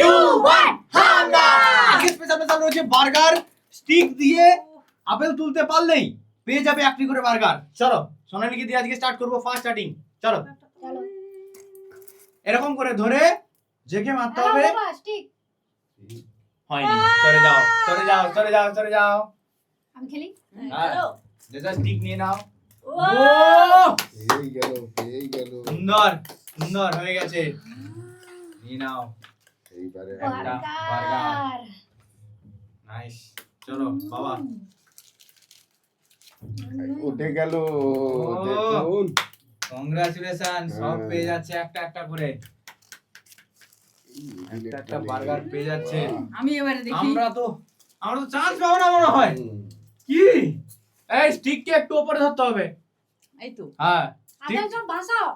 2 1 হাঙ্গা। আজকে স্পেশাল রয়েছে বার্গার স্টিক দিয়ে আপেল তুলতে পারলেই পেয়ে যাবে একটি করে বার্গার। চলো সোনালীকে দিয়ে আজকে স্টার্ট করবো ফার্স্ট স্টার্টিং। চলো এরকম করে ধরে জেকে মারতে হবে। হয়নি, সরে যাও সরে যাও সরে যাও সরে যাও। আমি খেলি। হ্যালো লেজার স্টিক নিয়ে নাও। ও পেয়ে গেল সুন্দর সুন্দর হয়ে গেছে, নিয়ে নাও এইবারে একটা বার্গার। নাইস, চলো বাবা। উঠে গেল দেখুন। কংগ্রাচুলেশন, সব পেয়ে যাচ্ছে একটা একটা করে, একটা একটা বার্গার পেয়ে যাচ্ছে। আমি এবারে দেখি। আমরা তো চান্স পাবো না মনে হয়। কি এই স্টিককে একটু উপরে ধরতে হবে। এই তো হ্যাঁ আদা সব ভাসাও।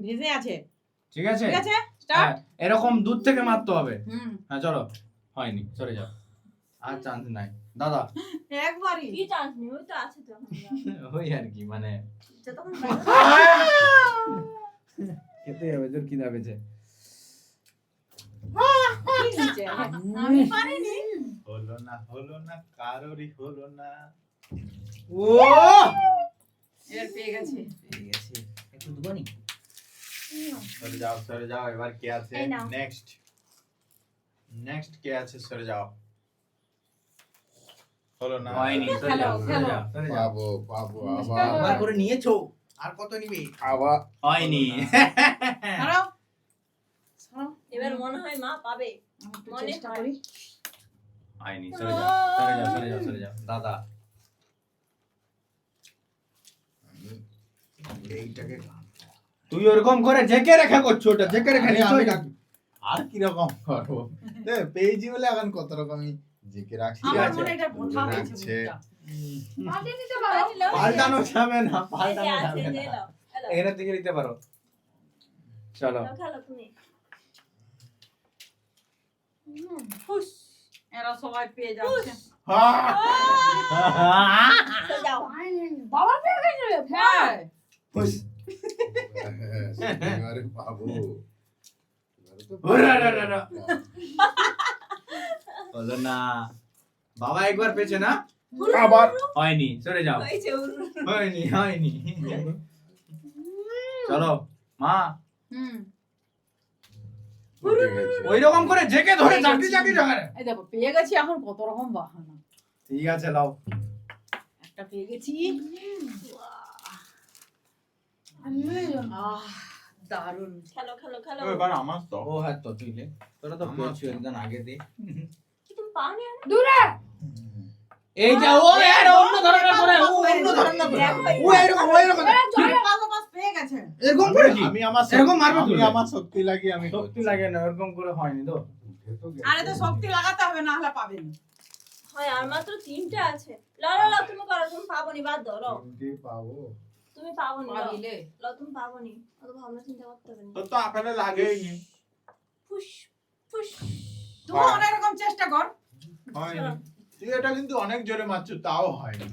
ভেজে আছে। ঠিক আছে ঠিক আছে, হ্যাঁ, স্টার্ট। এরকম দূর থেকে মারতে হবে। হুম, হ্যাঁ চলো, হয়নি, সরে যাও, আর চান্স নাই দাদা। একবারই। কি চান্স নেই, ওই তো আছে তো ওই আর কি, মানে যতক্ষণ খেতে হবে, তোর কি দাবেছে। কি নিচে? আমি পারিনি। হলো না কারোরই হলো না। ও এর পেয়ে গেছে। পেয়ে গেছি, একটু দুবানি। সরে যাও, এবার কে আছে এই নাও। নেক্সট কে আছে, সরে যাও। হলো না, হয়নি, সরে খেলো যাও, খেলো সরে যাও। পাবো পাবো আবার আবার করে নিয়েছো, আর কত নিবে? আবার হয়নি। দাঁড়াও। দাঁড়াও। এবার মনে হয় মা পাবে। আমি একটু মনে চেষ্টা হয়। করি। হয়নি, সরে যাও সরে যাও দাদা। এইটাকে তুই ওরকম করে জেকে রেখে করছো, ওটা জেকে রেখে নিচ্ছ। আর কি রকম করবো, পেয়েছি বলে এখন কত রকমই জেকে রাখছি। আমার আছে। মনে হয় এটা বোঝা হয়েছে আছে। মুখটা। পাল্টে দিতে পাল্টানো যাবে না, এই যে পাল্টানো আছে, যাবে যে না। এলো, এলো। এখানে থেকে নিতে পারো। চলো খেলো তুমি। ফুস। এরা সবাই পেয়ে যাচ্ছে। তো যাও। বাবা পেয়ে গেছে। হ্যাঁ। খুশ। এবারে পাবো এবারে তো হলো না, বাবা একবার পেয়েছে না, আবার হয়নি, সরে যাও। হয়েছে, হয়নি। চলো মা, হুম। উঠে গেছে। ওই রকম করে জেকে ধরে চাকরি জায়গায়। এই দেখো পেয়ে গেছি, এখন কত রকম বাহানা। ঠিক আছে, লাও। একটা পেয়ে গেছি। আহ, দারুণ। খেলো খেলো খেলো। এবার আমার তো ও হ্যাঁ, তো তুই লে, তোরা তো পেয়েছিস একদিন আগে দিয়ে। কি তুমি পাওনি আর? দূরে। এই যে ও এর অন্য ধরনের করে, ও অন্য ধরনের করে, ও এরকম পাস পেয়ে গেছে। এরকম করে কি? আমি আমার এরকম মারবে আমি তুলে। আমার শক্তি লাগিয়ে আমি শক্তি লাগে না, এরকম করে হয়নি তো। উঠে তো গেছে। আরে তো শক্তি লাগাতে হবে, না হলে পাবেন। হয় আর মাত্র 3টা আছে। লও তুমি করো, তুমি পাবোনি, বাদ দাও। লও তিনটে পাবো তুমি পাবোনি, লও। পাবিলে। লও তুমি পাবোনি, অত ভাবনা চিন্তা করতে হবে না। তো আপেলে লাগেইনি ফুস ফুস। তুই অনেক রকম চেষ্টা কর। হয়নি। তুই এটা কিন্তু অনেক জোরে মারছো, তাও হয়নি।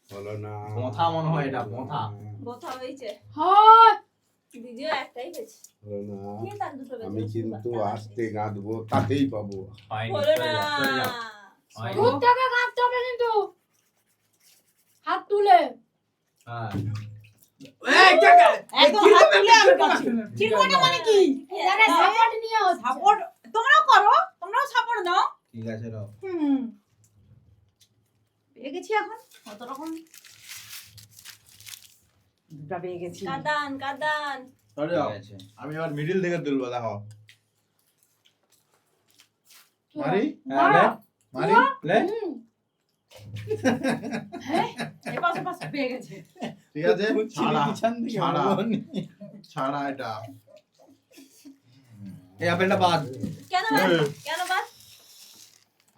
হলো না, বোঁথা মনে হয় এটা, বোঁথা। কথা হয়েছে। হয়। ভিডিও একটাই হয়েছে। হলো না। কে তার দুটো বেজে? আমি কিন্তু আস্তে গাঁদবো, তাতেই পাবো। হয়নি, হলো সরে না। যাও, সরে যাও। হয়নি। দূর থেকে কাটতে হবে কিন্তু। হাত তুলে। হ্যাঁ। এই কে কে? একদম হাত তুলে আমি কাটছি। চিরুনিটা মানে কি? আরে সাপোর্ট নিয়ে সাপোর্ট তোমরাও করো, তোমরাও সাপোর্ট দাও। ঠিক আছে, নাও। পেয়ে গেছি এখন কত রকম। দুটা পেয়ে গেছি। কাদান কাদান। সরে যাও। ঠিক আছে। আমি আবার মিডিল থেকে তুলবো, দেখো। মারি হ্যাঁ, লে, মারি লে। হ্যাঁ, এপাশে পাশে পেয়ে গেছে। ঠিক আছে, ছাড়া পিছন দিকে ছাড়া বলো নি। ছাড়া এটা। এই আপেলটা বাদ। কেন বাদ? কেন বাদ?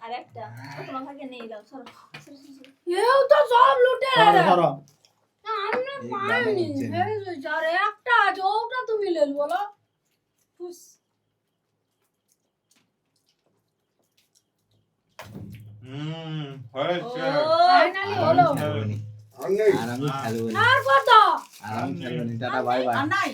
আরেকটা। ও তোমার ভাগে নেই, দাও সরো। সরো, সরো, সরো। এও তো সব লুটে ধরো, ধরো। আমরা এই পাইনি। গান হচ্ছে। আরে একটা আছে, ওটা তুমি লেল বলো। ফুস। হয়েছে। ফাইনালি হলো। খেলবো নি। আর নেই। আর আমি খেলবো নি। আর কত? আর আমি খেলবো নি। Tata, bye bye. আর নাই।